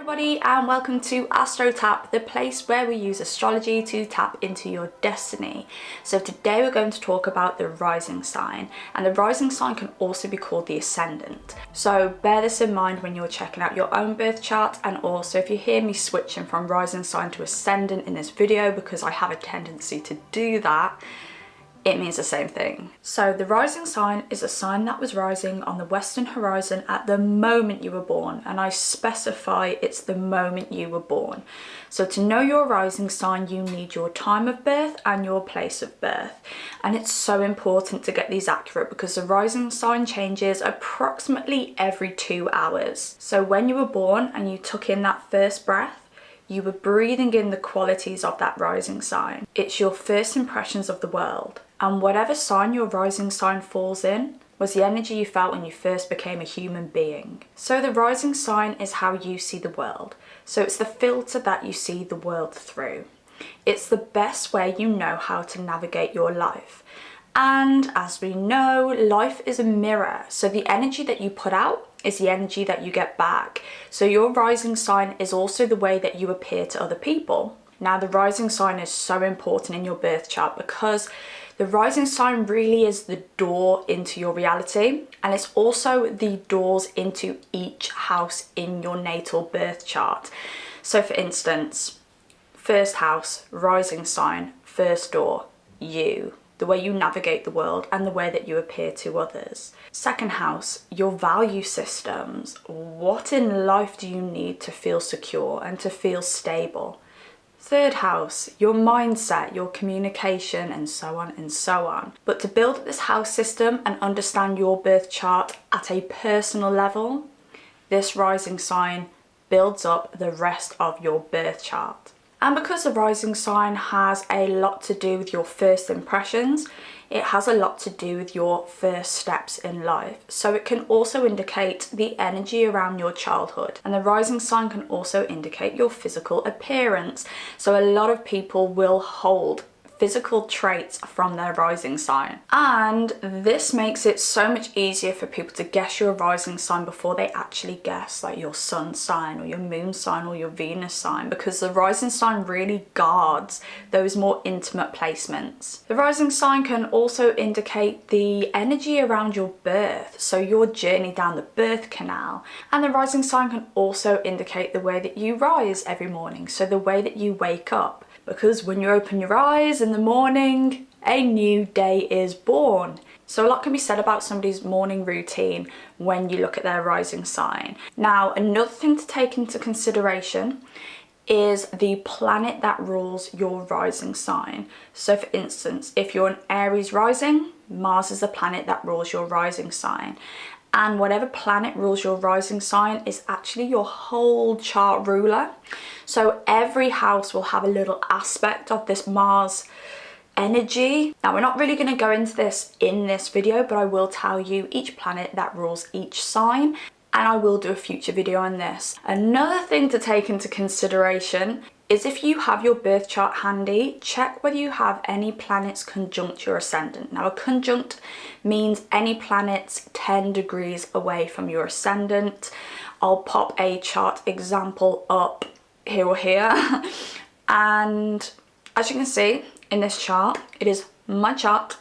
everybody and welcome to Astro Tap, the place where we use astrology to tap into your destiny. So today we're going to talk about the rising sign, and the rising sign can also be called the ascendant. So bear this in mind when you're checking out your own birth chart, and also if you hear me switching from rising sign to ascendant in this video, because I have a tendency to do that, it means the same thing. So the rising sign is a sign that was rising on the western horizon at the moment you were born, and I specify it's the moment you were born. So to know your rising sign, you need your time of birth and your place of birth, and it's so important to get these accurate because the rising sign changes approximately every 2 hours. So when you were born and you took in that first breath, you were breathing in the qualities of that rising sign. It's your first impressions of the world. And whatever sign your rising sign falls in was the energy you felt when you first became a human being. So the rising sign is how you see the world. So it's the filter that you see the world through. It's the best way you know how to navigate your life. And as we know, life is a mirror. So the energy that you put out is the energy that you get back. So your rising sign is also the way that you appear to other people. Now, the rising sign is so important in your birth chart because the rising sign really is the door into your reality, and it's also the doors into each house in your natal birth chart. So for instance, first house, rising sign, first door, you. The way you navigate the world and the way that you appear to others. Second house, your value systems. What in life do you need to feel secure and to feel stable? Third house, your mindset, your communication, and so on and so on. But to build this house system and understand your birth chart at a personal level, this rising sign builds up the rest of your birth chart. And because the rising sign has a lot to do with your first impressions, it has a lot to do with your first steps in life. So it can also indicate the energy around your childhood. And the rising sign can also indicate your physical appearance. So a lot of people will hold physical traits from their rising sign, and this makes it so much easier for people to guess your rising sign before they actually guess like your sun sign or your moon sign or your Venus sign, because the rising sign really guards those more intimate placements. The rising sign can also indicate the energy around your birth, so your journey down the birth canal, and the rising sign can also indicate the way that you rise every morning, so the way that you wake up. Because when you open your eyes in the morning, a new day is born. So a lot can be said about somebody's morning routine when you look at their rising sign. Now, another thing to take into consideration is the planet that rules your rising sign. So for instance, if you're an Aries rising, Mars is the planet that rules your rising sign. And whatever planet rules your rising sign is actually your whole chart ruler. So every house will have a little aspect of this Mars energy. Now, we're not really going to go into this in this video, but I will tell you each planet that rules each sign, and I will do a future video on this. Another thing to take into consideration is if you have your birth chart handy, check whether you have any planets conjunct your ascendant. Now, a conjunct means any planets 10 degrees away from your ascendant. I'll pop a chart example up here or here. And as you can see in this chart, it is my chart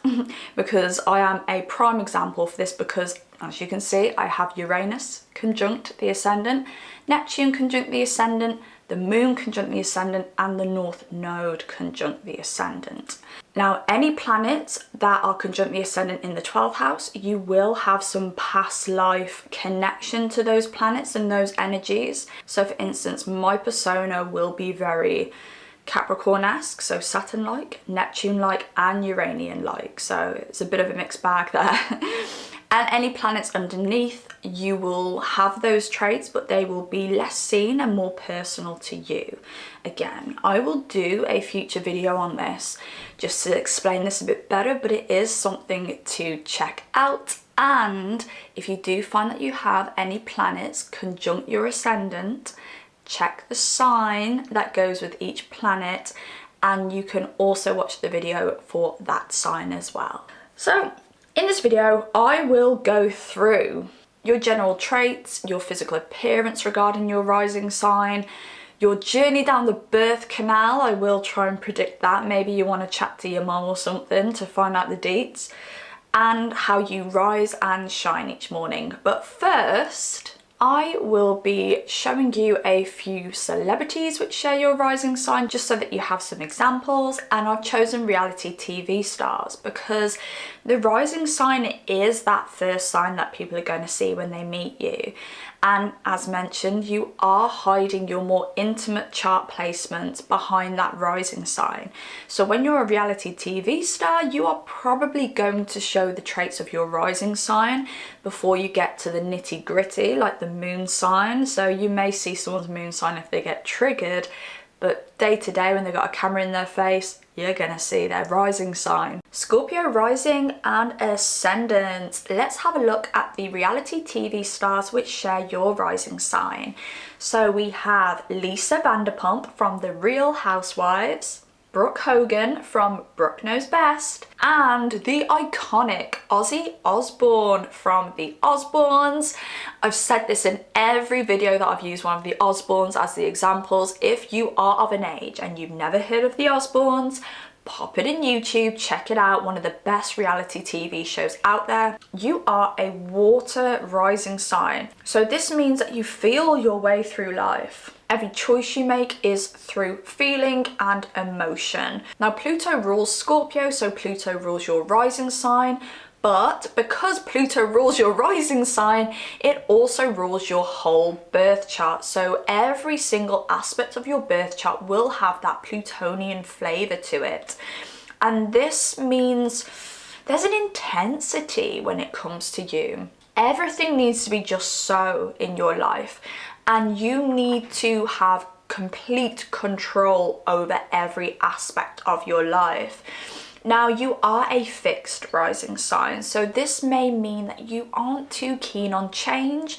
because I am a prime example for this, because as you can see, I have Uranus conjunct the ascendant, Neptune conjunct the ascendant, the moon conjunct the ascendant, and the north node conjunct the ascendant. Now, any planets that are conjunct the ascendant in the 12th house, you will have some past life connection to those planets and those energies. So for instance, my persona will be very Capricorn-esque, so Saturn-like, Neptune-like, and Uranian-like. So it's a bit of a mixed bag there. And any planets underneath, you will have those traits, but they will be less seen and more personal to you. Again, I will do a future video on this just to explain this a bit better, but it is something to check out. And if you do find that you have any planets conjunct your ascendant, check the sign that goes with each planet, and you can also watch the video for that sign as well. So in this video, I will go through your general traits, your physical appearance regarding your rising sign, your journey down the birth canal. I will try and predict that. Maybe you want to chat to your mum or something to find out the deets, and how you rise and shine each morning. But first, I will be showing you a few celebrities which share your rising sign, just so that you have some examples. And I've chosen reality TV stars because the rising sign is that first sign that people are going to see when they meet you. And as mentioned, you are hiding your more intimate chart placements behind that rising sign. So when you're a reality TV star, you are probably going to show the traits of your rising sign before you get to the nitty gritty, like the moon sign. So you may see someone's moon sign if they get triggered, but day to day when they've got a camera in their face, you're gonna see their rising sign. Scorpio rising and ascendant. Let's have a look at the reality TV stars which share your rising sign. So we have Lisa Vanderpump from The Real Housewives, Brooke Hogan from Brooke Knows Best, and the iconic Ozzy Osbourne from The Osbournes. I've said this in every video that I've used one of the Osbournes as the examples. If you are of an age and you've never heard of the Osbournes, pop it in YouTube, check it out, one of the best reality TV shows out there. You are a water rising sign. So this means that you feel your way through life. Every choice you make is through feeling and emotion. Now Pluto rules Scorpio, so Pluto rules your rising sign. But because Pluto rules your rising sign, it also rules your whole birth chart. So every single aspect of your birth chart will have that Plutonian flavor to it. And this means there's an intensity when it comes to you. Everything needs to be just so in your life, and you need to have complete control over every aspect of your life. Now, you are a fixed rising sign, so this may mean that you aren't too keen on change.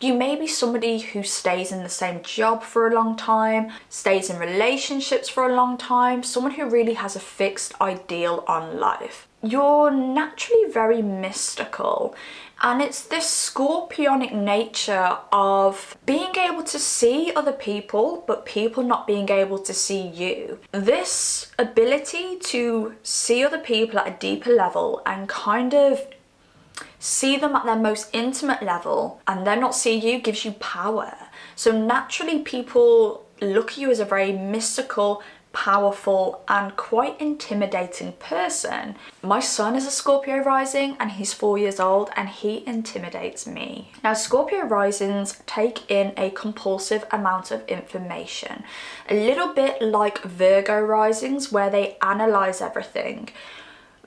You may be somebody who stays in the same job for a long time, stays in relationships for a long time, someone who really has a fixed ideal on life. You're naturally very mystical, and it's this scorpionic nature of being able to see other people, but people not being able to see you. This ability to see other people at a deeper level and kind of see them at their most intimate level and then not see you gives you power. So naturally people look at you as a very mystical, powerful and quite intimidating person. My son is a Scorpio rising and he's 4 years old and he intimidates me. Now Scorpio risings take in a compulsive amount of information, a little bit like Virgo risings where they analyze everything.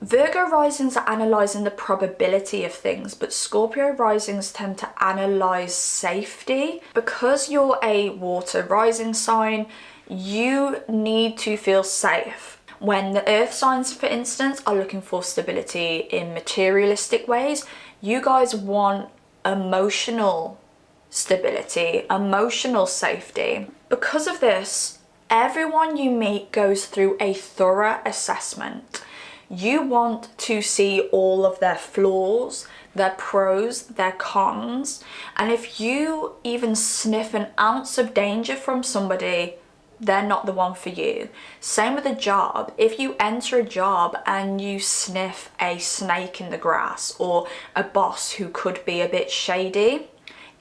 Virgo risings are analysing the probability of things, but Scorpio risings tend to analyse safety. Because you're a water rising sign, you need to feel safe. When the earth signs, for instance, are looking for stability in materialistic ways, you guys want emotional stability, emotional safety. Because of this, everyone you meet goes through a thorough assessment. You want to see all of their flaws, their pros, their cons, and if you even sniff an ounce of danger from somebody, they're not the one for you. Same with a job. If you enter a job and you sniff a snake in the grass or a boss who could be a bit shady,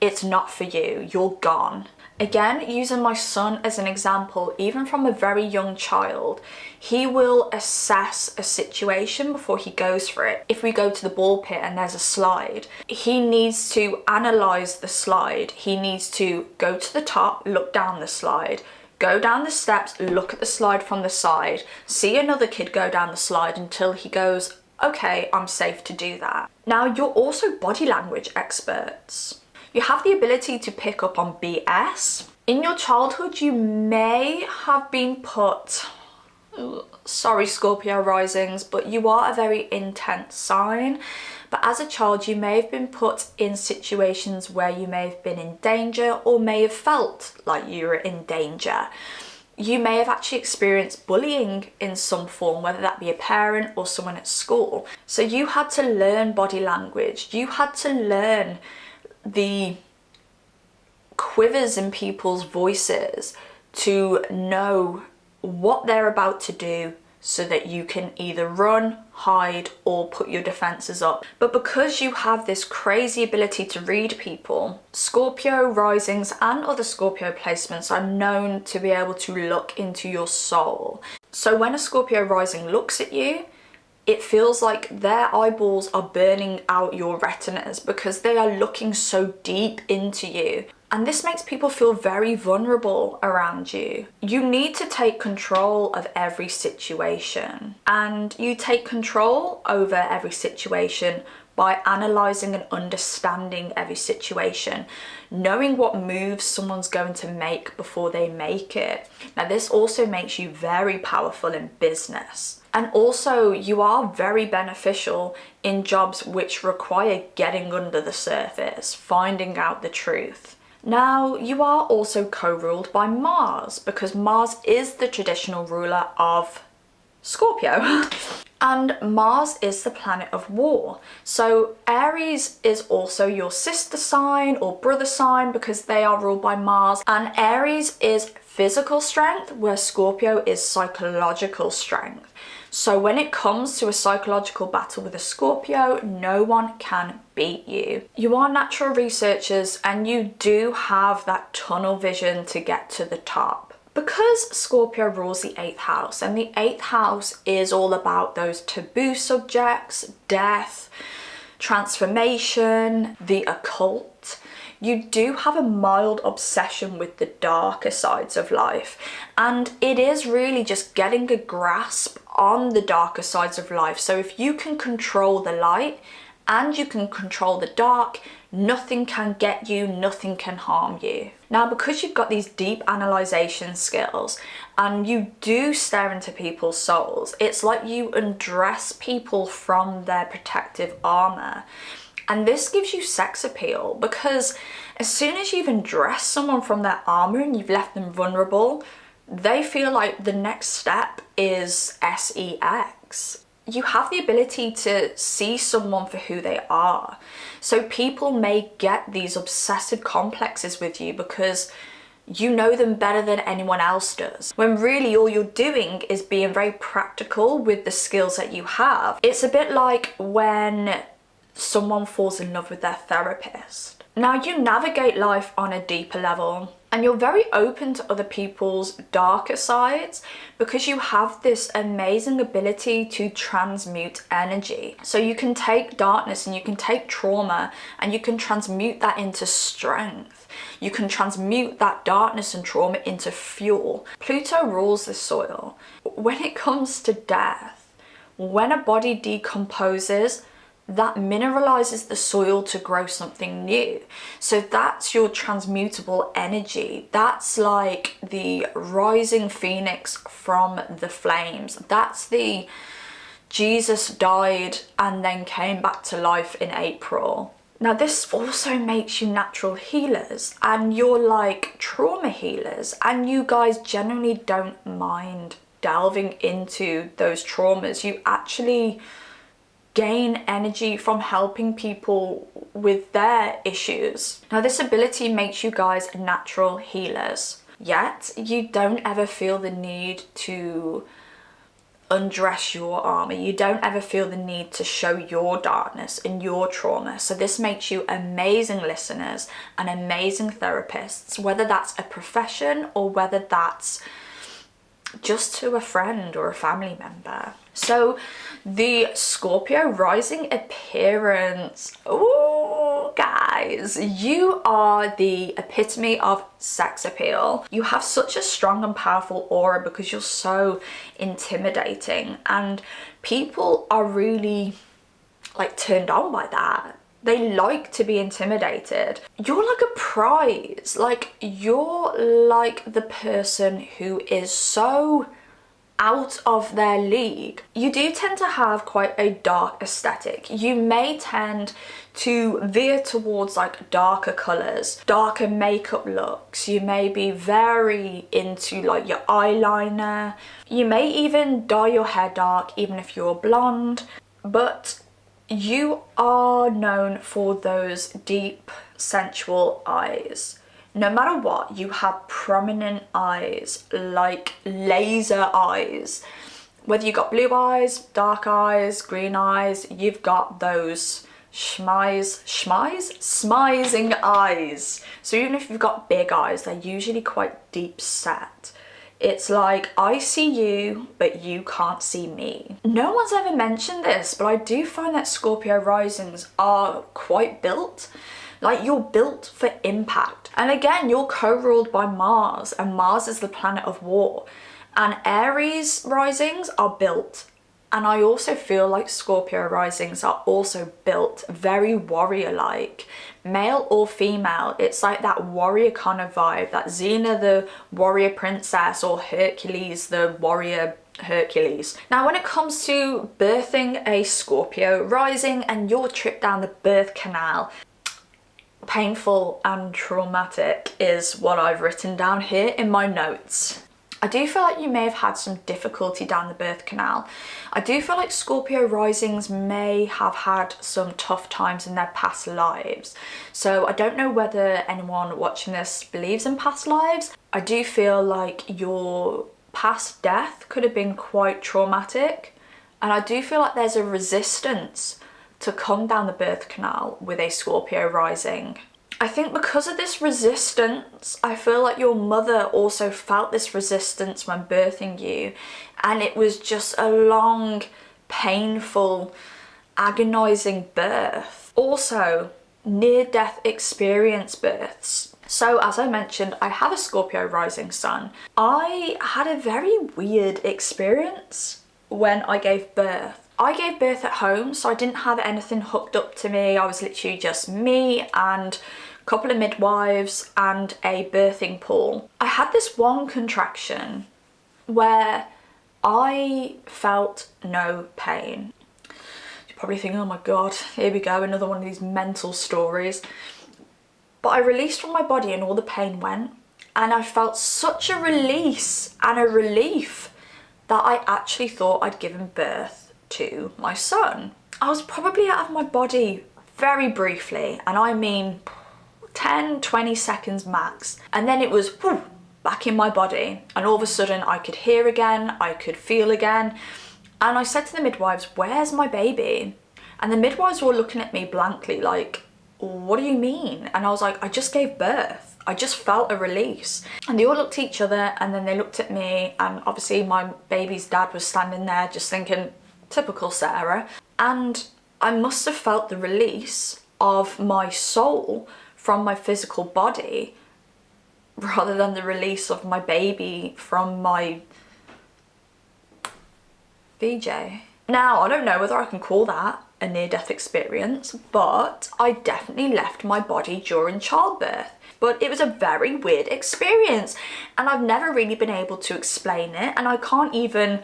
it's not for you. You're gone. Again, using my son as an example, even from a very young child, he will assess a situation before he goes for it. If we go to the ball pit and there's a slide, he needs to analyse the slide. He needs to go to the top, look down the slide, go down the steps, look at the slide from the side, see another kid go down the slide until he goes, okay, I'm safe to do that. Now, you're also body language experts. You have the ability to pick up on BS. In your childhood, you may have been put, sorry Scorpio risings, but you are a very intense sign. But as a child, you may have been put in situations where you may have been in danger or may have felt like you were in danger. You may have actually experienced bullying in some form, whether that be a parent or someone at school. So you had to learn body language. You had to learn the quivers in people's voices to know what they're about to do so that you can either run, hide, or put your defenses up. But because you have this crazy ability to read people, Scorpio risings and other Scorpio placements are known to be able to look into your soul. So when a Scorpio rising looks at you, it feels like their eyeballs are burning out your retinas because they are looking so deep into you. And this makes people feel very vulnerable around you. You need to take control of every situation. And you take control over every situation by analysing and understanding every situation, knowing what moves someone's going to make before they make it. Now, this also makes you very powerful in business. And also, you are very beneficial in jobs which require getting under the surface, finding out the truth. Now, you are also co-ruled by Mars, because Mars is the traditional ruler of Scorpio. And Mars is the planet of war. So Aries is also your sister sign or brother sign because they are ruled by Mars. And Aries is physical strength, where Scorpio is psychological strength. So when it comes to a psychological battle with a Scorpio, no one can beat you. You are natural researchers and you do have that tunnel vision to get to the top. Because Scorpio rules the 8th house, and the 8th house is all about those taboo subjects, death, transformation, the occult, you do have a mild obsession with the darker sides of life. And it is really just getting a grasp on the darker sides of life. So if you can control the light and you can control the dark, nothing can get you, nothing can harm you. Now, because you've got these deep analyzation skills and you do stare into people's souls, it's like you undress people from their protective armor. And this gives you sex appeal, because as soon as you've undressed someone from their armor and you've left them vulnerable, they feel like the next step is sex. You have the ability to see someone for who they are. So people may get these obsessive complexes with you because you know them better than anyone else does, when really all you're doing is being very practical with the skills that you have. It's a bit like when someone falls in love with their therapist. Now, you navigate life on a deeper level and you're very open to other people's darker sides because you have this amazing ability to transmute energy. So you can take darkness and you can take trauma and you can transmute that into strength. You can transmute that darkness and trauma into fuel. Pluto rules the soil. When it comes to death, when a body decomposes, that mineralizes the soil to grow something new. So that's your transmutable energy. That's like the rising phoenix from the flames. That's the Jesus died and then came back to life in April. Now, this also makes you natural healers, and you're like trauma healers, and you guys generally don't mind delving into those traumas. You actually gain energy from helping people with their issues. Now, this ability makes you guys natural healers, yet you don't ever feel the need to undress your armor. You don't ever feel the need to show your darkness and your trauma. So this makes you amazing listeners and amazing therapists, whether that's a profession or whether that's just to a friend or a family member. So the Scorpio rising appearance, oh guys, you are the epitome of sex appeal. You have such a strong and powerful aura because you're so intimidating, and people are really like turned on by that. They like to be intimidated. You're like a prize. Like, you're like the person who is so out of their league. You do tend to have quite a dark aesthetic. You may tend to veer towards like darker colors, darker makeup looks. You may be very into like your eyeliner. You may even dye your hair dark even if you're blonde. But you are known for those deep sensual eyes. No matter what, you have prominent eyes, like laser eyes. Whether you got blue eyes, dark eyes, green eyes, you've got those smizing eyes. So even if you've got big eyes, they're usually quite deep set. It's like, I see you, but you can't see me. No one's ever mentioned this, but I do find that Scorpio risings are quite built. Like, you're built for impact. And again, you're co-ruled by Mars, and Mars is the planet of war. And Aries risings are built. And I also feel like Scorpio risings are also built very warrior-like. Male or female, it's like that warrior kind of vibe, that Xena the warrior princess, or Hercules the warrior Hercules. Now, when it comes to birthing a Scorpio rising and your trip down the birth canal, painful and traumatic is what I've written down here in my notes. I do feel like you may have had some difficulty down the birth canal. I do feel like Scorpio risings may have had some tough times in their past lives. So I don't know whether anyone watching this believes in past lives. I do feel like your past death could have been quite traumatic. And I do feel like there's a resistance to come down the birth canal with a Scorpio rising. I think because of this resistance, I feel like your mother also felt this resistance when birthing you, and it was just a long, painful, agonizing birth. Also, near-death experience births. So as I mentioned, I have a Scorpio rising sun. I had a very weird experience when I gave birth. I gave birth at home, so I didn't have anything hooked up to me. I was literally just me and a couple of midwives and a birthing pool. I had this one contraction where I felt no pain. You're probably thinking, oh my God, here we go, another one of these mental stories. But I released from my body and all the pain went, and I felt such a release and a relief that I actually thought I'd given birth to my son. I was probably out of my body very briefly, and I mean 10-20 seconds max, and then it was whew, back in my body, and all of a sudden I could hear again, I could feel again, and I said to the midwives, where's my baby? And the midwives were looking at me blankly like, what do you mean? And I was like, I just gave birth. I just felt a release. And they all looked at each other, and then they looked at me, and obviously my baby's dad was standing there just thinking, typical Sarah. And I must have felt the release of my soul from my physical body rather than the release of my baby from my VJ. Now, I don't know whether I can call that a near-death experience, but I definitely left my body during childbirth. But it was a very weird experience, and I've never really been able to explain it, and I can't even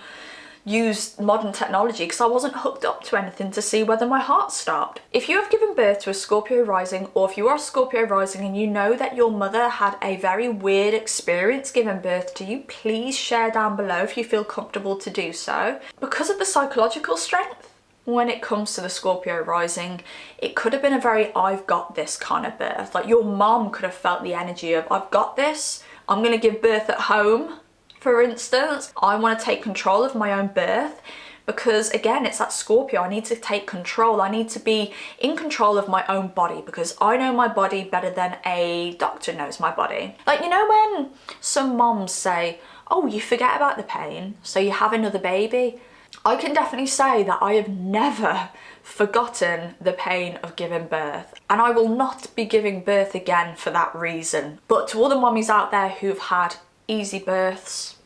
use modern technology because I wasn't hooked up to anything to see whether my heart stopped. If you have given birth to a Scorpio rising, or if you are a Scorpio rising and you know that your mother had a very weird experience giving birth to you, please share down below if you feel comfortable to do so. Because of the psychological strength when it comes to the Scorpio rising, it could have been a very I've got this kind of birth. Like, your mom could have felt the energy of I've got this, I'm gonna give birth at home. For instance, I want to take control of my own birth because, again, it's that Scorpio. I need to take control. I need to be in control of my own body because I know my body better than a doctor knows my body. Like, you know when some moms say, oh, you forget about the pain, so you have another baby? I can definitely say that I have never forgotten the pain of giving birth, and I will not be giving birth again for that reason. But to all the mummies out there who've had easy births,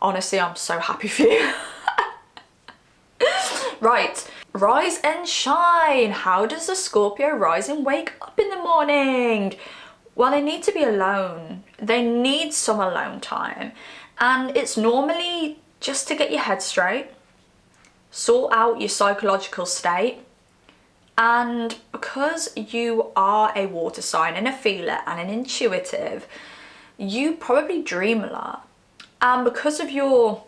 honestly, I'm so happy for you. Right, rise and shine. How does a Scorpio rising wake up in the morning? Well, they need to be alone. They need some alone time, and it's normally just to get your head straight, sort out your psychological state, and because you are a water sign and a feeler and an intuitive, you probably dream a lot, and because of your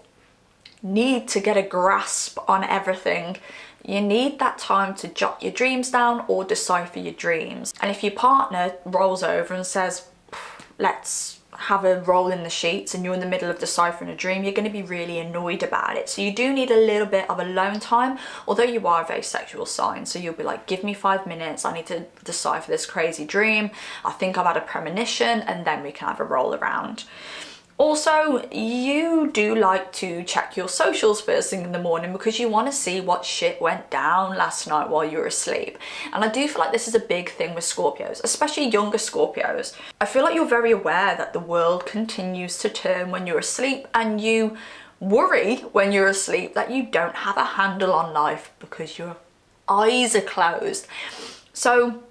need to get a grasp on everything. You need that time to jot your dreams down or decipher your dreams. And if your partner rolls over and says, let's have a roll in the sheets, and you're in the middle of deciphering a dream, you're going to be really annoyed about it. So you do need a little bit of alone time, although you are a very sexual sign. So you'll be like, give me 5 minutes, I need to decipher this crazy dream. I think I've had a premonition, and then we can have a roll around. Also, you do like to check your socials first thing in the morning because you want to see what shit went down last night while you were asleep. And I do feel like this is a big thing with Scorpios, especially younger Scorpios. I feel like you're very aware that the world continues to turn when you're asleep, and you worry when you're asleep that you don't have a handle on life because your eyes are closed. So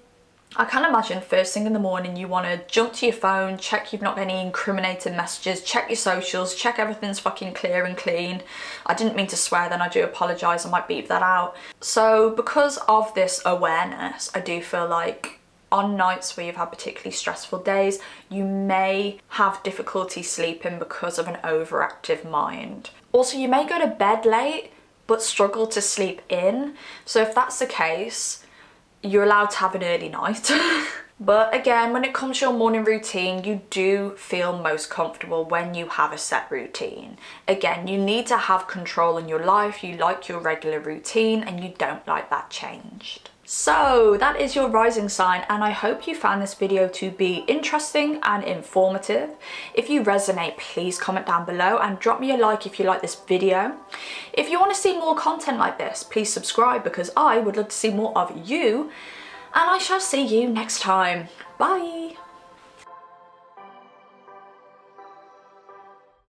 I can imagine first thing in the morning you want to jump to your phone, check you've not got any incriminating messages, check your socials, check everything's fucking clear and clean. I didn't mean to swear then, I do apologise, I might beep that out. So because of this awareness, I do feel like on nights where you've had particularly stressful days, you may have difficulty sleeping because of an overactive mind. Also, you may go to bed late but struggle to sleep in. So if that's the case, you're allowed to have an early night. But again, when it comes to your morning routine, you do feel most comfortable when you have a set routine. Again, you need to have control in your life. You like your regular routine and you don't like that changed. So that is your rising sign, and I hope you found this video to be interesting and informative. If you resonate, please comment down below and drop me a like if you like this video. If you want to see more content like this, please subscribe because I would love to see more of you, and I shall see you next time. Bye!